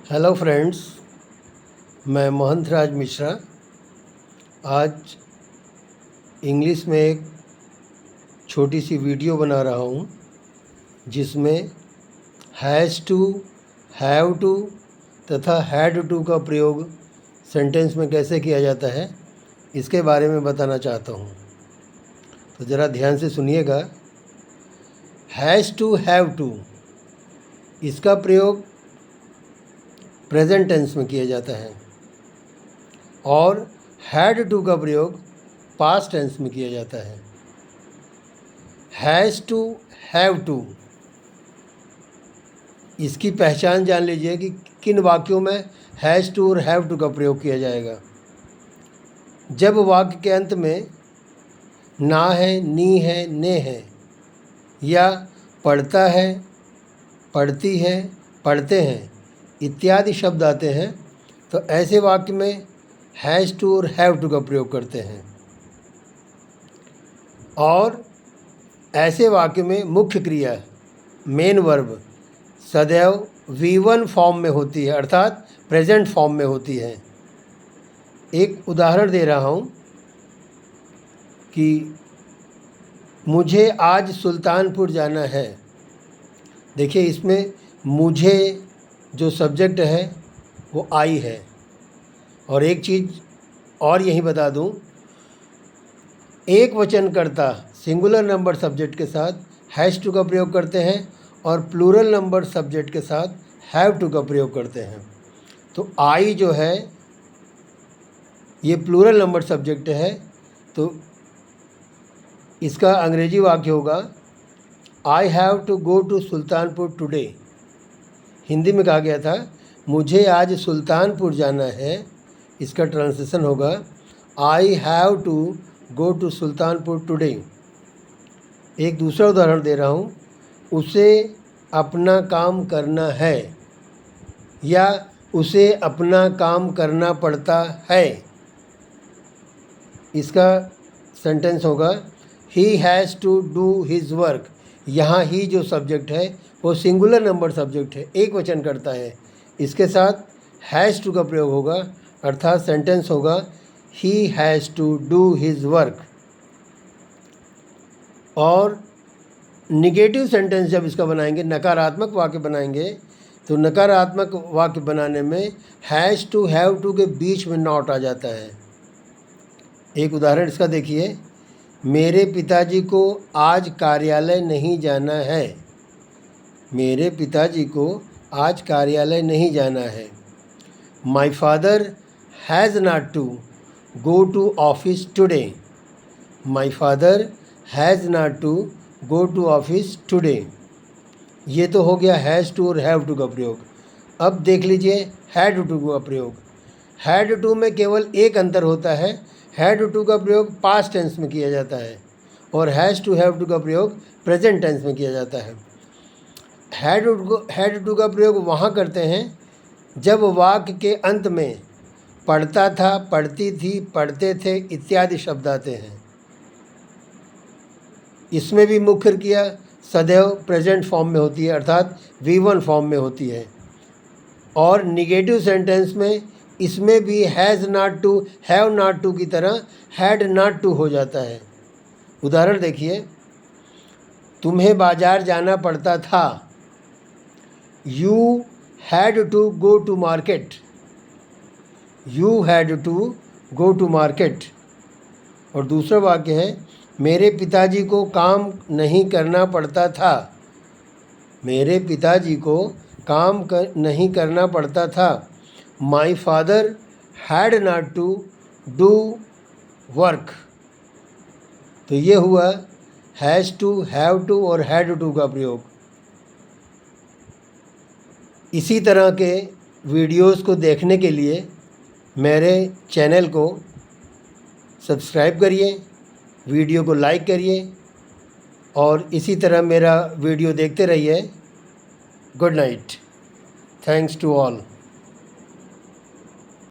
Hello friends, मैं महंत राज मिश्रा आज English में एक छोटी सी वीडियो बना रहा हूँ जिसमें हैज़ टू, हैव टू तथा हैड टू का प्रयोग सेंटेंस में कैसे किया जाता है इसके बारे में बताना चाहता हूँ। तो ज़रा ध्यान से सुनिएगा। हैज़ टू, हैव टू, इसका प्रयोग प्रेजेंट टेंस में किया जाता है और हैड टू का प्रयोग पास्ट टेंस में किया जाता है। हैज़ टू, हैव टू, इसकी पहचान जान लीजिए कि किन वाक्यों में हैज़ टू और हैव टू का प्रयोग किया जाएगा। जब वाक्य के अंत में ना है, नी है, ने है या पढ़ता है, पढ़ती है, पढ़ते हैं इत्यादि शब्द आते हैं तो ऐसे वाक्य में हैज़ टू और हैव टू का प्रयोग करते हैं। और ऐसे वाक्य में मुख्य क्रिया मेन वर्ब सदैव V1 फॉर्म में होती है, अर्थात प्रेजेंट फॉर्म में होती है। एक उदाहरण दे रहा हूँ कि मुझे आज सुल्तानपुर जाना है। देखिए, इसमें मुझे जो सब्जेक्ट है वो आई है। और एक चीज़ और यही बता दूं, एक वचनकर्ता सिंगुलर नंबर सब्जेक्ट के साथ हैज़ टू का प्रयोग करते हैं और प्लूरल नंबर सब्जेक्ट के साथ हैव टू का प्रयोग करते हैं। तो आई जो है ये प्लूरल नंबर सब्जेक्ट है, तो इसका अंग्रेजी वाक्य होगा I have to go to Sultanpur today. Hindi में कहा गया था मुझे आज सुल्तानपुर जाना है। इसका ट्रांसलेशन होगा I have to go to Sultanpur today. एक दूसरा उदाहरण दे रहा हूँ, उसे अपना काम करना है या उसे अपना काम करना पड़ता है। इसका सेंटेंस होगा he has to do his work. यहाँ ही जो सब्जेक्ट है वो सिंगुलर नंबर सब्जेक्ट है, एक वचन करता है। इसके साथ हैज़ टू का प्रयोग होगा, अर्थात सेंटेंस होगा he has to do his work. और निगेटिव सेंटेंस जब इसका बनाएंगे, नकारात्मक वाक्य बनाएंगे, तो नकारात्मक वाक्य बनाने में हैज़ टू, हैव टू के बीच में नॉट आ जाता है। एक उदाहरण इसका देखिए, मेरे पिताजी को आज कार्यालय नहीं जाना है। मेरे पिताजी को आज कार्यालय नहीं जाना है। My father has not to go to office today. My father has not to go to office today. ये तो हो गया हैज़ टू और हैव टू का प्रयोग। अब देख लीजिए हैड टू का प्रयोग। हैड टू में केवल एक अंतर होता है, हैड टू का प्रयोग पास्ट टेंस में किया जाता है और हैज़ टू, हैव टू का प्रयोग प्रेजेंट टेंस में किया जाता है। हैड टू का प्रयोग वहाँ करते हैं जब वाक्य के अंत में पढ़ता था, पढ़ती थी, पढ़ते थे इत्यादि शब्द आते हैं। इसमें भी मुख्य क्रिया सदैव प्रेजेंट फॉर्म में होती है, अर्थात V1 फॉर्म में होती है। और निगेटिव सेंटेंस में इसमें भी has not to, have not to की तरह हैड नॉट टू हो जाता है। उदाहरण देखिए, तुम्हें बाजार जाना पड़ता था। You had to go to market. You had to go to market. और दूसरा वाक्य है मेरे पिताजी को काम नहीं करना पड़ता था। मेरे पिताजी को नहीं करना पड़ता था। My father had not to do work. तो ये हुआ हैज़ टू, हैव टू और हैड टू का प्रयोग। इसी तरह के वीडियोस को देखने के लिए मेरे चैनल को सब्सक्राइब करिए, वीडियो को लाइक करिए और इसी तरह मेरा वीडियो देखते रहिए। Good night. Thanks to all.